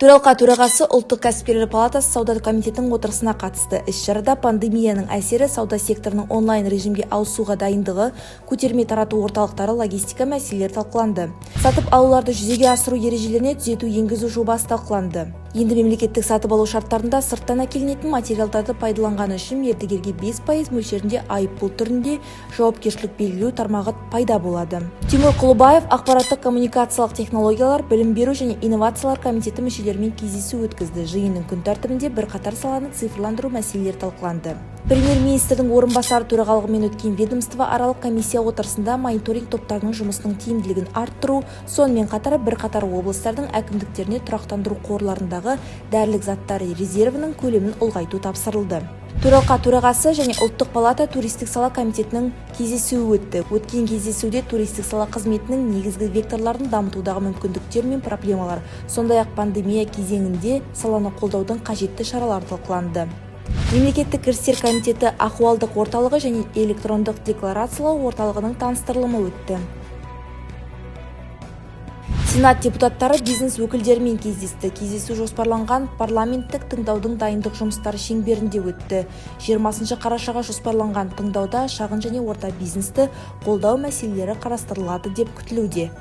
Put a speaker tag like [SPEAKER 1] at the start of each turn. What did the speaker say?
[SPEAKER 1] Төралқа төрағасы ұлттық кәсіпкерлер палатасы сауда комитетінің отырысына қатысты. Іс-шарада пандемияның әсері, сауда секторының онлайн режимге ауысуға дайындығы, көтерме тарату орталықтары, логистика мәселелері талқыланды. Сатып алуларды жүзеге асыру ережелеріне түзету енгізу жобасы талқыланды. Енді мемлекеттік сатып алу шарттарында сырттан әкелінетін материалдарды пайдаланғаны үшін мердігерге 5% мөлшерінде айыппұл түрінде жауапкершілік белгілеу тармағы пайда болады. Тимур Құлыбаев ақпараттық коммуникациялық технологиялар, білім беру және инновациялар комитеті мүшелерімен кездесу өткізді. Жиынның күн тәртібінде бірқатар саланы цифрландыру мәселелері талқыланды. Премьер-министрдің орынбасары төрағалығымен өткен ведомство аралық комиссия отырысында мониторинг топтарының жұмысының тиімділігін арттыру, сонымен қатар бірқатар облыстардың әкімдіктеріне тұрақтандыру қорларындағы дәрілік заттар резервінің көлемін ұлғайту тапсырылды. Төралқа төрағасы және ұлттық палата туристік сала комитетінің кездесуі өтті. Өткен кездесуде туристік сала қызметінің негізгі векторларын дамытудағы мүмкіндіктер мен проблемалар, сондай-ақ пандемия кезеңінде саланы қолдаудың қажетті шаралары талқыланды. Мемлекеттік кірістер комитеті ахуалдық орталығы және электрондық декларациялау орталығының таныстырылымы өтті. Сенат депутаттары бизнес өкілдерімен кездесті. Кездесу жоспарланған парламенттік тыңдаудың дайындық жұмыстары шеңберінде өтті. 20 қарашаға жоспарланған тыңдауда шағын және орта бизнесті қолдау мәселелері қарастырылады деп күтілуде.